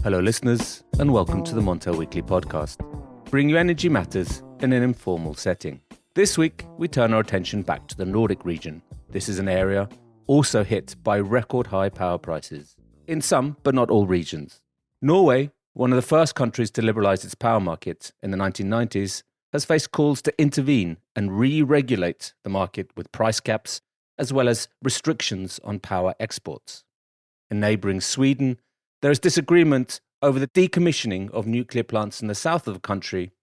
Hello listeners, and welcome to the Montel Weekly podcast, bringing you energy matters in an informal setting. This week, we turn our attention back to the Nordic region. This is an area also hit by record high power prices in some, but not all regions. Norway, one of the first countries to liberalise its power market in the 1990s, has faced calls to intervene and re-regulate the market with price caps, as well as restrictions on power exports. In neighbouring Sweden, there is disagreement over the decommissioning of nuclear plants in the south of the country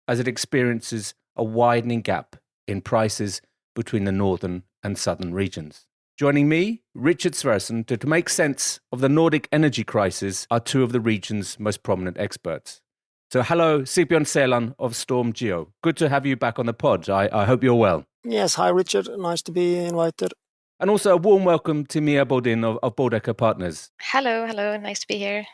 as it experiences a widening gap in prices between the northern and southern regions. Joining me, Richard Sverrisson, to make sense of the Nordic energy crisis are two of the region's most prominent experts. So hello, Sigbjørn Seland of Storm Geo. Good to have you back on the pod. I hope you're well. Yes, hi Richard. Nice to be invited. And also a warm welcome to Mia Bodin of Bodecker Partners. Hello. Nice to be here.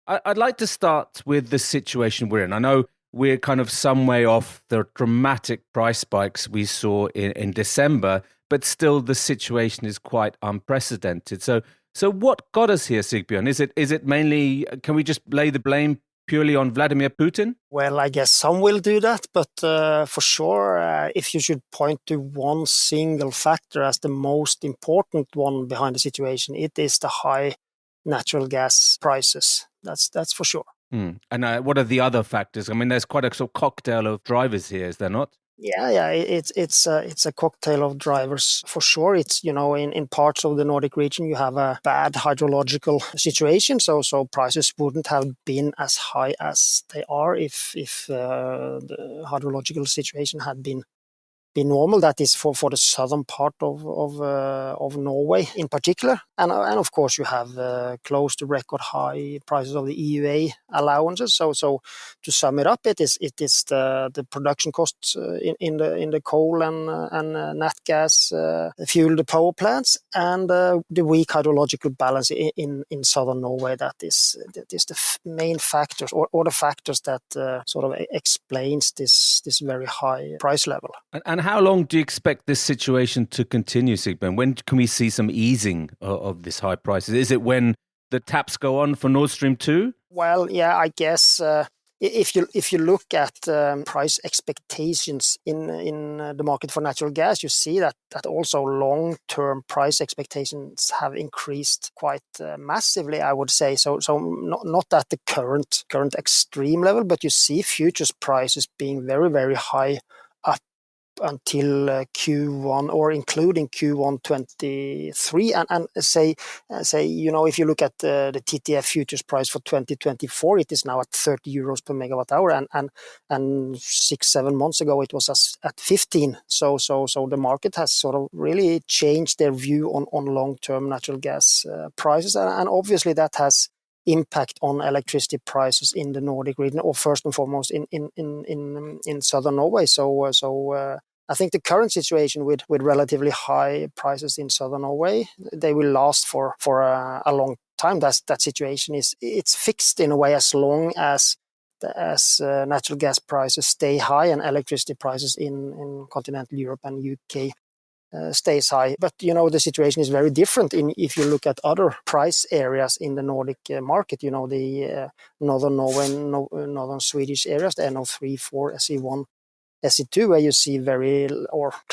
I'd like to start with the situation we're in. I know we're kind of some way off the dramatic price spikes we saw in December, but still the situation is quite unprecedented. So what got us here, Sigbjørn? Is it mainly, can we just lay the blame purely on Vladimir Putin? Well, I guess some will do that, but for sure, if you should point to one single factor as the most important one behind the situation, it is the high natural gas prices. That's for sure. And what are the other factors? I mean, there's quite a sort of cocktail of drivers here, is there not? Yeah, it's a cocktail of drivers for sure. It's, in parts of the Nordic region you have a bad hydrological situation, so prices wouldn't have been as high as they are if the hydrological situation had been normal. That is for the southern part of Norway in particular, and of course you have close to record high prices of the EUA allowances. So to sum it up, it is the production costs in the coal and nat gas fuel the power plants, and the weak hydrological balance in southern Norway. That is the main factors or the factors that sort of explains this very high price level. And how long do you expect this situation to continue, Sigbjørn? When can we see some easing of this high prices? Is it when the taps go on for Nord Stream 2? Well, yeah, I guess if you look at price expectations in the market for natural gas, you see that also long-term price expectations have increased quite massively, I would say. So not at the current extreme level, but you see futures prices being very, very high up until Q1 or including Q1 23, and say if you look at the TTF futures price for 2024, it is now at 30 euros per megawatt hour, and 6-7 months ago it was at 15. So the market has sort of really changed their view on long-term natural gas prices, and obviously that has impact on electricity prices in the Nordic region, or first and foremost in southern Norway. So I think the current situation with relatively high prices in southern Norway, they will last for a long time. That situation it's fixed in a way as long as natural gas prices stay high and electricity prices in continental Europe and UK stays high. But the situation is very different if you look at other price areas in the Nordic market. The northern Norway, northern Swedish areas, the NO3, 4, SE1, SE2, where you see very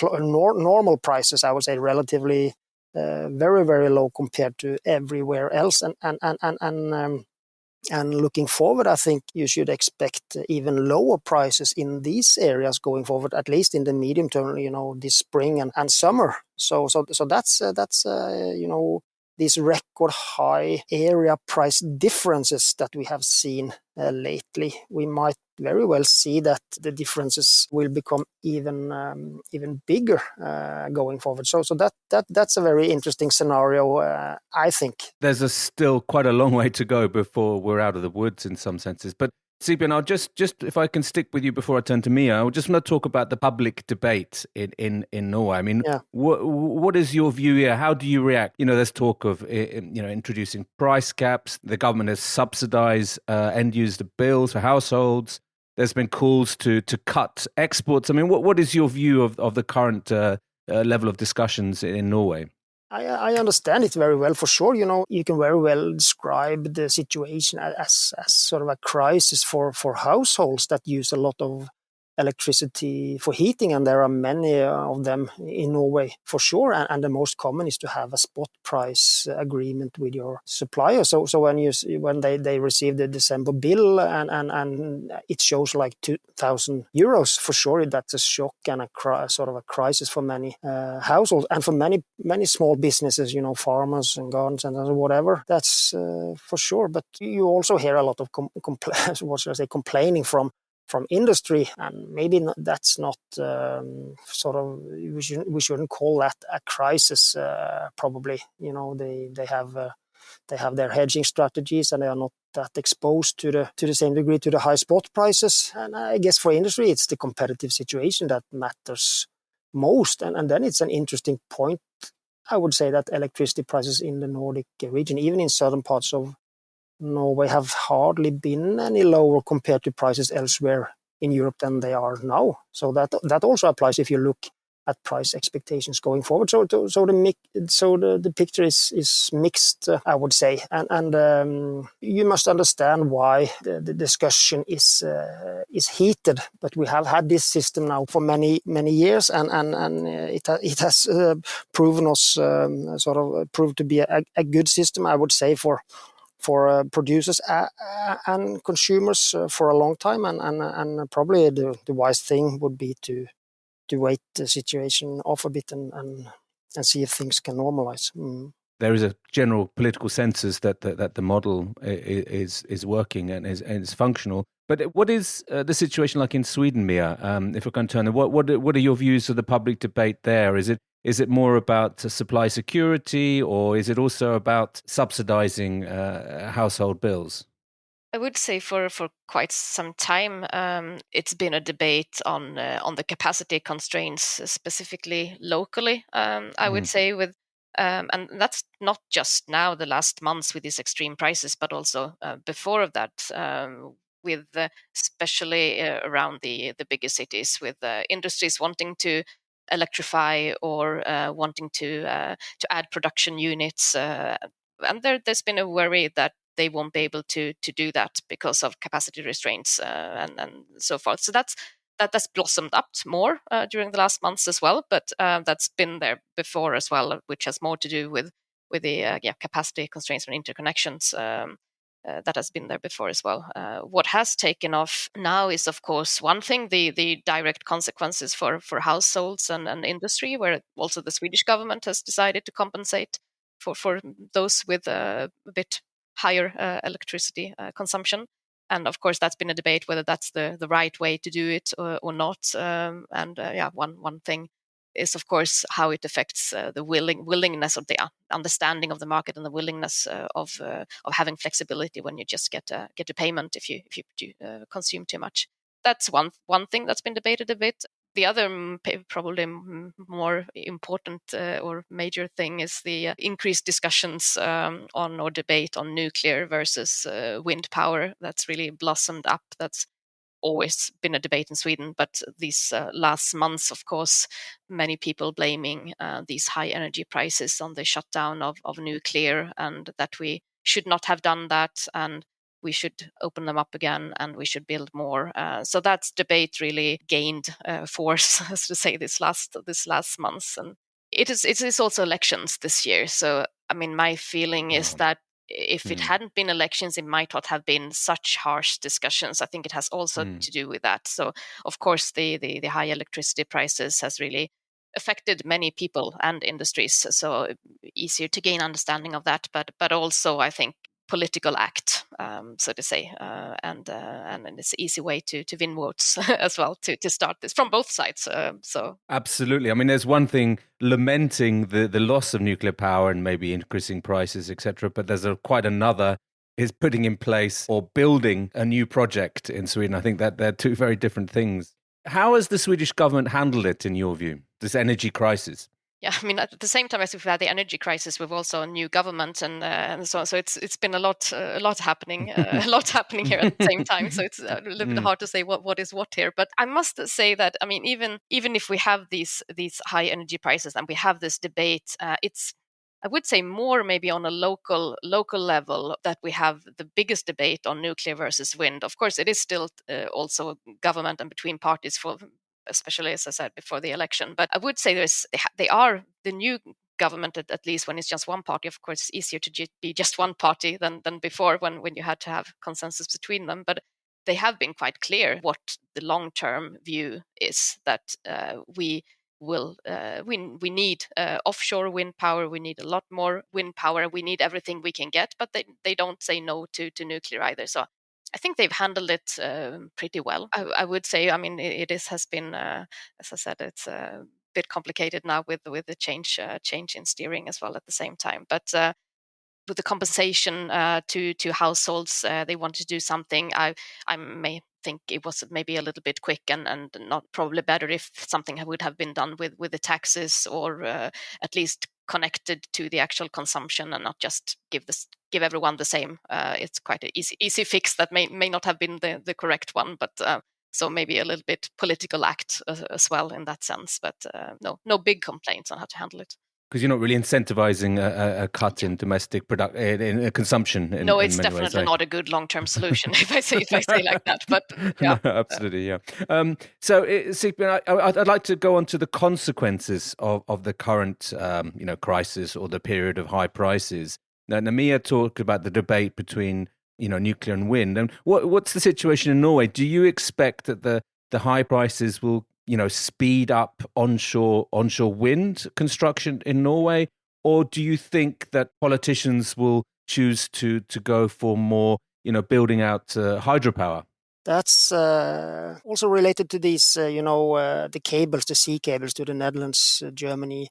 normal prices. I would say relatively very, very low compared to everywhere else. And looking forward, I think you should expect even lower prices in these areas going forward, at least in the medium term, this spring and summer. So that's these record high area price differences that we have seen lately. We might very well see that the differences will become even bigger going forward. So that's a very interesting scenario, I think. There's still quite a long way to go before we're out of the woods in some senses. But Sigbjørn, I'll just if I can stick with you before I turn to Mia, I just want to talk about the public debate in Norway. I mean, what is your view here? How do you react? There's talk of introducing price caps. The government has subsidized end-user bills for households. There's been calls to cut exports. I mean, what is your view of the current level of discussions in Norway? I understand it very well, for sure. You can very well describe the situation as sort of a crisis for households that use a lot of electricity for heating, and there are many of them in Norway, for sure. And the most common is to have a spot price agreement with your supplier. So when they receive the December bill and it shows like 2,000 euros, for sure that's a shock and sort of a crisis for many households and for many small businesses, farmers and gardens and whatever. That's for sure. But you also hear a lot of complaining from industry, and maybe that's not sort of we shouldn't call that a crisis. Probably, they have their hedging strategies, and they are not that exposed to the same degree to the high spot prices. And I guess for industry, it's the competitive situation that matters most. And then it's an interesting point. I would say that electricity prices in the Nordic region, even in certain parts of Norway, have hardly been any lower compared to prices elsewhere in Europe than they are now. So that also applies if you look at price expectations going forward. So the picture is mixed, I would say, and you must understand why the discussion is heated. But we have had this system now for many years, and it has proven us proved to be a good system, I would say, for producers and consumers for a long time, and probably the wise thing would be to wait the situation off a bit and see if things can normalize. There is a general political consensus that the model is working and is functional. But what is the situation like in Sweden, Mia? If we're going to turn, what are your views of the public debate there? Is it more about supply security, or is it also about subsidizing household bills? I would say for quite some time, it's been a debate on the capacity constraints, specifically locally. I would say and that's not just now, the last months with these extreme prices, but also before of that, with especially around the bigger cities, with industries wanting to electrify or wanting to add production units, and there's been a worry that they won't be able to do that because of capacity restraints and so forth. So that's blossomed up more during the last months as well, but that's been there before as well, which has more to do with the capacity constraints and interconnections. That has been there before as well. What has taken off now is, of course, one thing, the direct consequences for households and industry, where also the Swedish government has decided to compensate for those with a bit higher electricity consumption. And of course, that's been a debate whether that's the right way to do it or not. One thing is, of course, how it affects the willingness of the understanding of the market and the willingness of having flexibility when you just get a payment if you consume too much. That's one thing that's been debated a bit. The other probably more important or major thing is the increased discussions on or debate on nuclear versus wind power. That's really blossomed up. That's always been a debate in Sweden, but these last months, of course, many people blaming these high energy prices on the shutdown of nuclear, and that we should not have done that, and we should open them up again, and we should build more. So that debate really gained force, as to say, this last months, and it is also elections this year. So I mean, my feeling is that if it hadn't been elections, it might not have been such harsh discussions. I think it has also to do with that. So, of course, the high electricity prices has really affected many people and industries. So easier to gain understanding of that, but also I think political act, so to say, and it's an easy way to win votes as well, to start this from both sides. So absolutely. I mean, there's one thing lamenting the loss of nuclear power and maybe increasing prices, etc. But there's quite another is putting in place or building a new project in Sweden. I think that they're two very different things. How has the Swedish government handled it, in your view, this energy crisis? Yeah, I mean, at the same time as we've had the energy crisis, we've also a new government and so on. So it's been a lot happening, a lot happening here at the same time. So it's a little bit hard to say what is what here. But I must say that, I mean, even if we have these high energy prices and we have this debate, it's I would say more maybe on a local level that we have the biggest debate on nuclear versus wind. Of course, it is still also government and between parties for, especially as I said before the election. But I would say they are the new government, at least when it's just one party. Of course, it's easier to be just one party than before when you had to have consensus between them. But they have been quite clear what the long-term view is, that we need offshore wind power. We need a lot more wind power. We need everything we can get, but they don't say no to nuclear either. So I think they've handled it pretty well. I would say. I mean, has been, as I said, it's a bit complicated now with the change in steering as well at the same time. But with the compensation to households, they want to do something. I may think it was maybe a little bit quick and not probably better if something would have been done with the taxes, or at least connected to the actual consumption, and not just give everyone the same. It's quite an easy fix that may not have been the correct one, but so maybe a little bit political act as well in that sense. But no big complaints on how to handle it. Because you're not really incentivizing a cut in domestic consumption. No, it's definitely not a good long-term solution if I say like that. But yeah, no, absolutely, yeah. So, Sigbjørn, I'd like to go on to the consequences of the current, crisis or the period of high prices. Now, Mia talked about the debate between nuclear and wind, and what's the situation in Norway? Do you expect that the high prices will speed up onshore wind construction in Norway? Or do you think that politicians will choose to go for more, building out hydropower? That's also related to these, the cables, the sea cables to the Netherlands, Germany,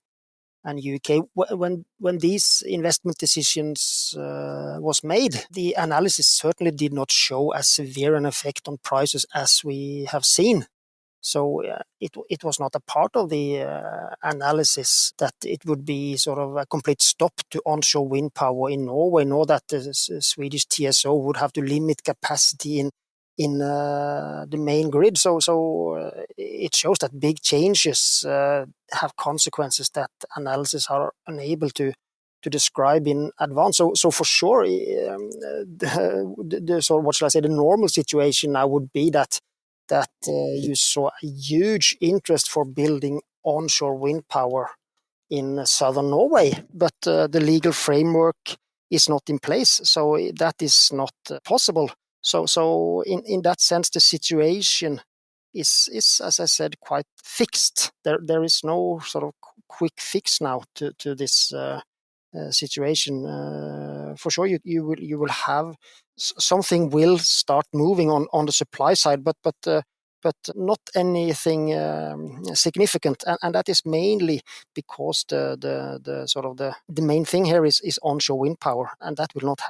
and UK. When these investment decisions was made, the analysis certainly did not show as severe an effect on prices as we have seen. So it was not a part of the analysis that it would be sort of a complete stop to onshore wind power in Norway, nor that the Swedish TSO would have to limit capacity in the main grid. So it shows that big changes have consequences that analysis are unable to describe in advance. So for sure, what shall I say? The normal situation now would be that you saw a huge interest for building onshore wind power in southern Norway, but the legal framework is not in place, so that is not possible. So in that sense, the situation is, as I said, quite fixed. There is no sort of quick fix now to this situation. For sure, you will have something will start moving on the supply side, but not anything significant, and that is mainly because the sort of the main thing here is onshore wind power, and that will not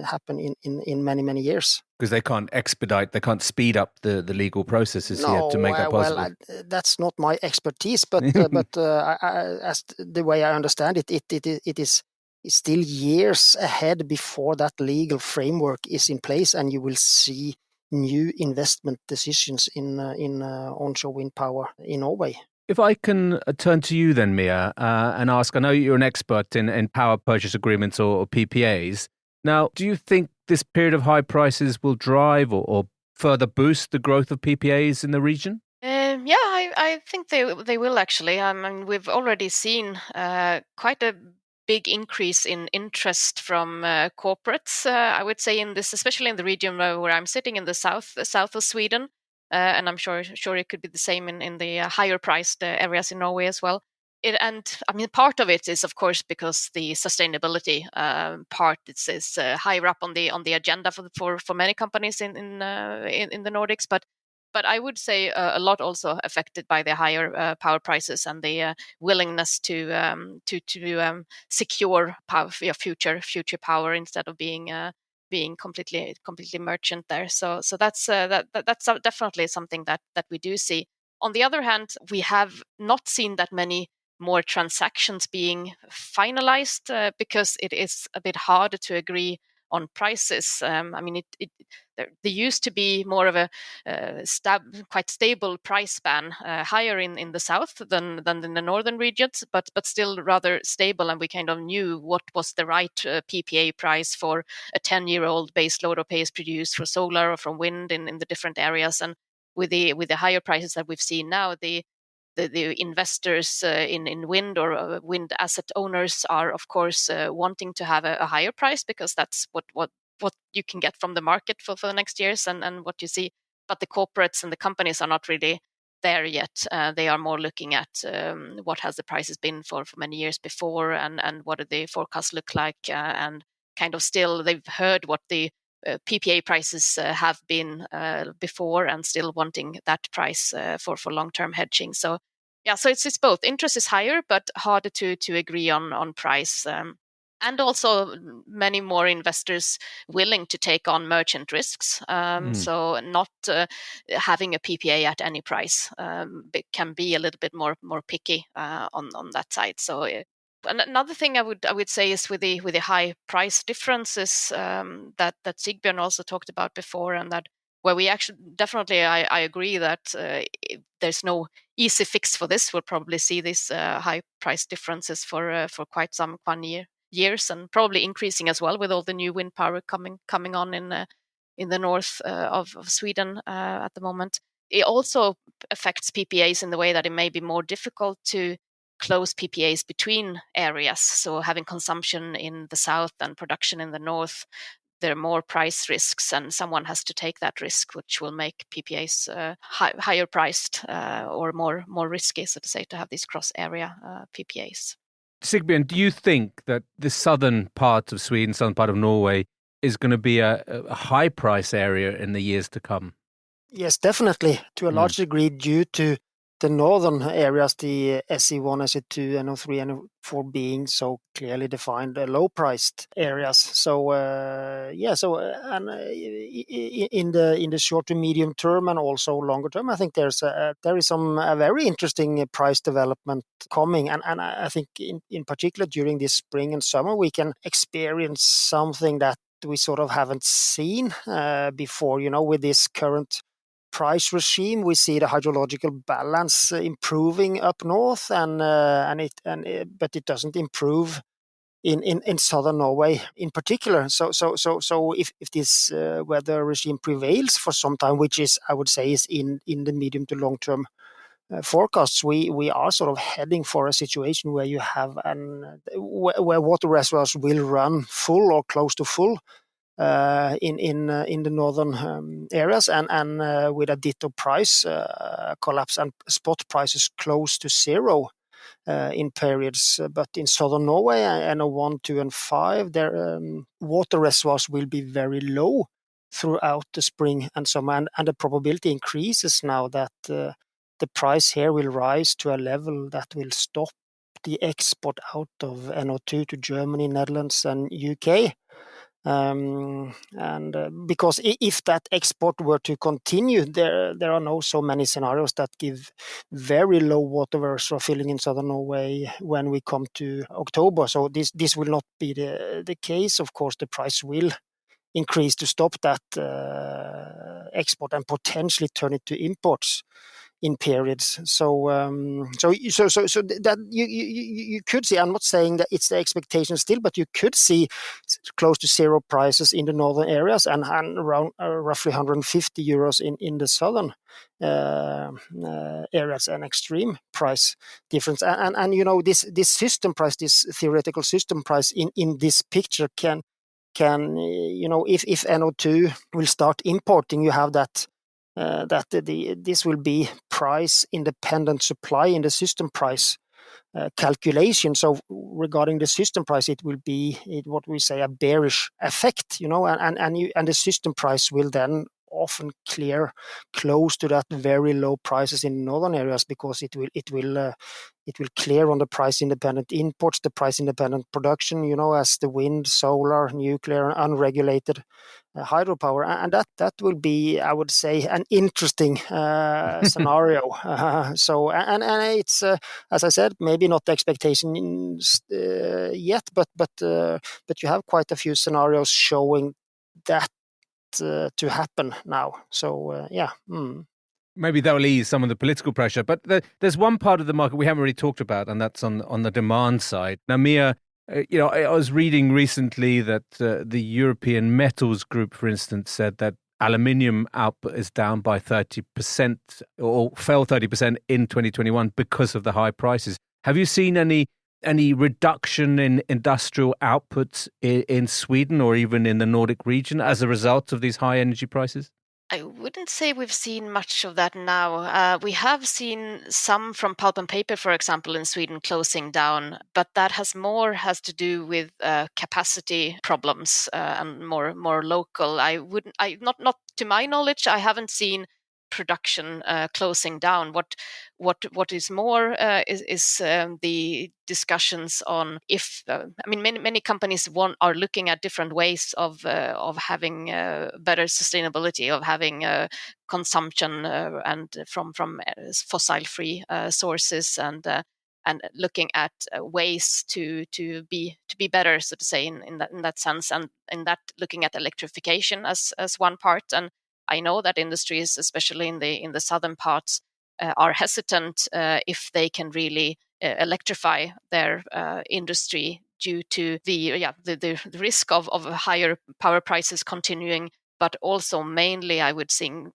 happen in many years. Because they can't speed up the legal processes here to make that possible. Well, that's not my expertise, but as the way I understand it, it is still years ahead before that legal framework is in place, and you will see new investment decisions in onshore wind power in Norway. If I can turn to you then, Mia, and ask, I know you're an expert in power purchase agreements or PPAs. Now, do you think this period of high prices will drive or further boost the growth of PPAs in the region? I think they will actually. I mean, we've already seen quite a big increase in interest from corporates. I would say especially in the region where I'm sitting in the south of Sweden, and I'm sure it could be the same in the higher priced areas in Norway as well. Part of it is of course because the sustainability part is higher up on the agenda for many companies in the Nordics, but I would say a lot also affected by the higher power prices and the willingness to secure power, future power instead of being completely merchant there. So that's definitely something that we do see. On the other hand, we have not seen that many more transactions being finalized because it is a bit harder to agree on prices. I mean, there used to be more of a quite stable price span, higher in the south than in the northern regions, but still rather stable. And we kind of knew what was the right PPA price for a 10-year-old base load or pay-as-produced for solar or from wind in the different areas. And with the higher prices that we've seen now, the investors in wind or wind asset owners are, of course, wanting to have a higher price, because that's what you can get from the market for the next years and what you see. But the corporates and the companies are not really there yet. They are more looking at what has the prices been for many years before, and what do the forecasts look like, and kind of still they've heard what the PPA prices have been before, and still wanting that price for long-term hedging. So yeah, so it's both. Interest is higher, but harder to agree on price. And also many more investors willing to take on merchant risks. So not having a PPA at any price can be a little bit more picky on that side. So another thing I would say is with the high price differences that Sigbjørn also talked about before, and that where we actually definitely I agree that there's no easy fix for this. We'll probably see these high price differences for quite some years, and probably increasing as well with all the new wind power coming on in the north of Sweden at the moment. It also affects PPAs in the way that it may be more difficult to close PPAs between areas. So having consumption in the south and production in the north, there are more price risks, and someone has to take that risk, which will make PPAs higher priced or more risky, so to say, to have these cross-area PPAs. Sigbjørn, do you think that the southern part of Sweden, southern part of Norway, is going to be a high price area in the years to come? Yes, definitely, to a large degree, due to the northern areas, the SE1, SE2, NO3, NO4 being so clearly defined low-priced areas. So in the short to medium term and also longer term, I think there is a very interesting price development coming, and I think in particular during this spring and summer we can experience something that we sort of haven't seen before. With this current price regime, we see the hydrological balance improving up north, but it doesn't improve in southern Norway in particular. So if this weather regime prevails for some time, which is, I would say, is in the medium to long term forecasts, we are sort of heading for a situation where you have where water reservoirs will run full or close to full in the northern areas, and with a ditto price collapse and spot prices close to zero in periods. But in southern Norway, NO1, 2, and 5, their water reservoirs will be very low throughout the spring and summer, and the probability increases now that the price here will rise to a level that will stop the export out of NO2 to Germany, Netherlands, and UK. Because if that export were to continue, there are no so many scenarios that give very low water reservoir filling in southern Norway when we come to October. So this will not be the case. Of course, the price will increase to stop that export and potentially turn it to imports in periods. So that you could see. I'm not saying that it's the expectation still, but you could see close to zero prices in the northern areas and around roughly 150 euros in the southern areas, an extreme price difference. And this system price, this theoretical system price in this picture can if NO2 will start importing, you have that this will be price independent supply in the system price calculation. So regarding the system price, it will be what we say a bearish effect, and the system price will then often clear close to that very low prices in northern areas, because it will it will clear on the price-independent imports, the price-independent production, as the wind, solar, nuclear, and unregulated hydropower. And that will be, I would say, an interesting scenario. And it's, as I said, maybe not the expectations yet, but you have quite a few scenarios showing that to happen now. So, yeah. Maybe that will ease some of the political pressure. But there's one part of the market we haven't really talked about, and that's on the demand side. Now, Mia, I was reading recently that the European Metals Group, for instance, said that aluminium output is down by 30% or fell 30% in 2021 because of the high prices. Have you seen any reduction in industrial outputs in Sweden or even in the Nordic region as a result of these high energy prices? I wouldn't say we've seen much of that now. We have seen some from pulp and paper, for example, in Sweden closing down, but that has to do with capacity problems and more local. Not to my knowledge, I haven't seen production closing down. What is more is the discussions on if many companies are looking at different ways of having better sustainability, of having consumption and from fossil free sources, and looking at ways to be better, so to say, in that sense, and in that looking at electrification as one part. And I know that industries, especially in the southern parts, are hesitant if they can really electrify their industry due to the risk of higher power prices continuing, but also mainly, I would think,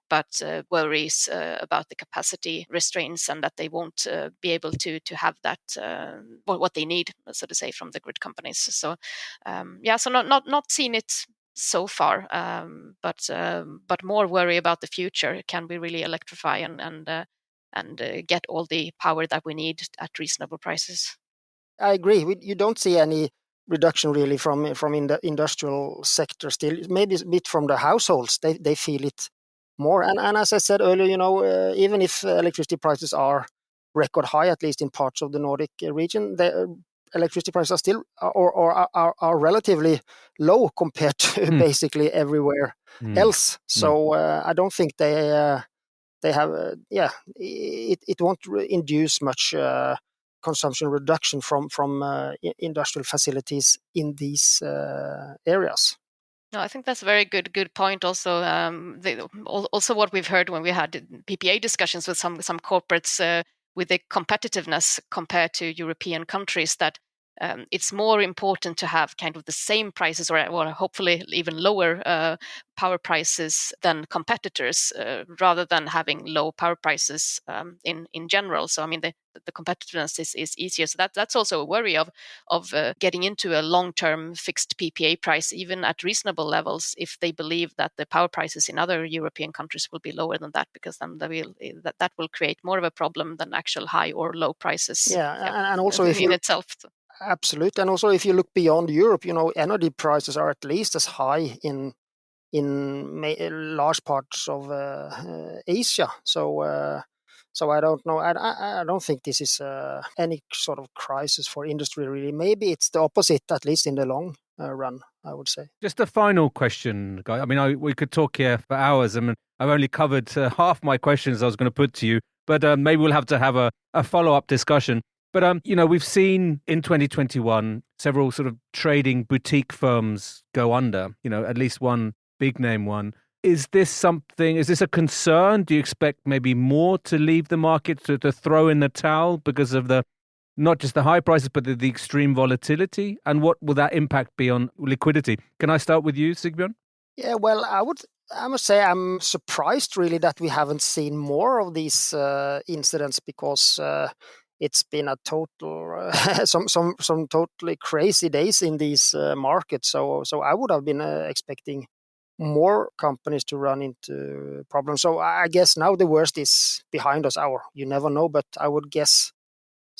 worries about the capacity restraints and that they won't be able to have that what they need, so to say, from the grid companies. So so not seen it so far, but more worry about the future. Can we really electrify and get all the power that we need at reasonable prices? I agree. You don't see any reduction really from in the industrial sector still. Maybe a bit from the households. They feel it more. And as I said earlier, even if electricity prices are record high, at least in parts of the Nordic region, the electricity prices are still are relatively low compared to basically everywhere else. So I don't think they have it won't induce much consumption reduction from industrial facilities in these areas. No, I think that's a very good point. Also, also what we've heard when we had PPA discussions with some corporates with the competitiveness compared to European countries, that it's more important to have kind of the same prices or hopefully even lower power prices than competitors, rather than having low power prices in general. So I mean the competitiveness is easier. So that's also a worry of getting into a long-term fixed PPA price, even at reasonable levels, if they believe that the power prices in other European countries will be lower than that, because then that will create more of a problem than actual high or low prices. And also in itself. Absolutely. And also if you look beyond Europe, energy prices are at least as high in large parts of Asia. So I don't know. I don't think this is any sort of crisis for industry, really. Maybe it's the opposite, at least in the long run, I would say. Just a final question, Guy. I mean, we could talk here for hours. I mean, I've only covered half my questions I was going to put to you, but maybe we'll have to have a follow-up discussion. But, we've seen in 2021 several sort of trading boutique firms go under, at least one big name one. Is this a concern? Do you expect maybe more to leave the market, to throw in the towel because of not just the high prices, but the extreme volatility? And what will that impact be on liquidity? Can I start with you, Sigbjørn? Yeah, well, I must say I'm surprised really that we haven't seen more of these incidents, because it's been a total some totally crazy days in these markets. So I would have been expecting more companies to run into problems. So I guess now the worst is behind us. You never know, but I would guess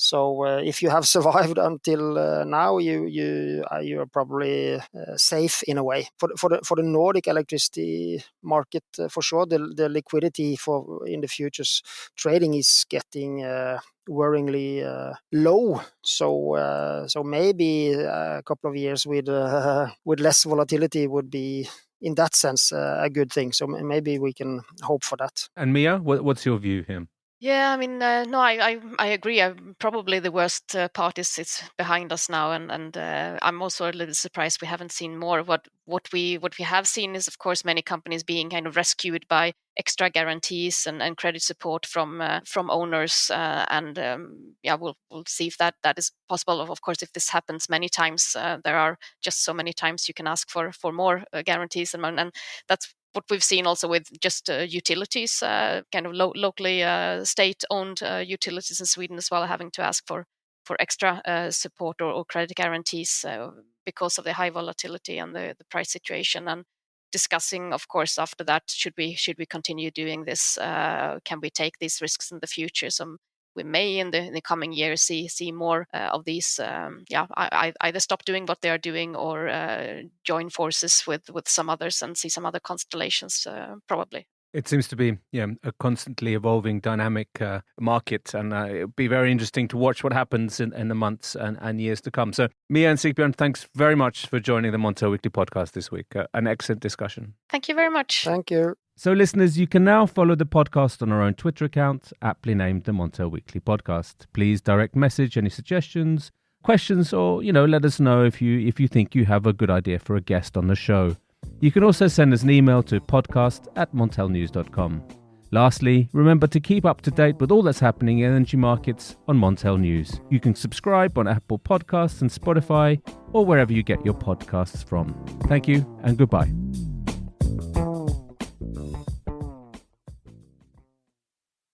So if you have survived until now, you are probably safe in a way. For the Nordic electricity market, for sure, the liquidity in the futures trading is getting worryingly low. So maybe a couple of years with less volatility would be, in that sense, a good thing. So maybe we can hope for that. And Mia, what's your view here? Yeah, I mean, no, I agree. Probably the worst part is behind us now, and I'm also a little surprised we haven't seen more. What we have seen is, of course, many companies being kind of rescued by extra guarantees and credit support from owners, and we'll see if that is possible. Of course, if this happens many times, there are just so many times you can ask for more guarantees, and that's what we've seen also with just utilities, kind of locally state-owned utilities in Sweden as well, having to ask for extra support or credit guarantees because of the high volatility and the price situation. And discussing, of course, after that, should we continue doing this? Can we take these risks in the future? So we may in the coming years see more of these. Either stop doing what they are doing or join forces with some others and see some other constellations. Probably. It seems to be a constantly evolving, dynamic market, and it'll be very interesting to watch what happens in the months and years to come. So, Mia and Sigbjørn, thanks very much for joining the Montel Weekly podcast this week. An excellent discussion. Thank you very much. Thank you. So, listeners, you can now follow the podcast on our own Twitter account, aptly named the Montel Weekly Podcast. Please direct message any suggestions, questions, or let us know if you think you have a good idea for a guest on the show. You can also send us an email to podcast@montelnews.com. Lastly, remember to keep up to date with all that's happening in energy markets on Montel News. You can subscribe on Apple Podcasts and Spotify or wherever you get your podcasts from. Thank you and goodbye.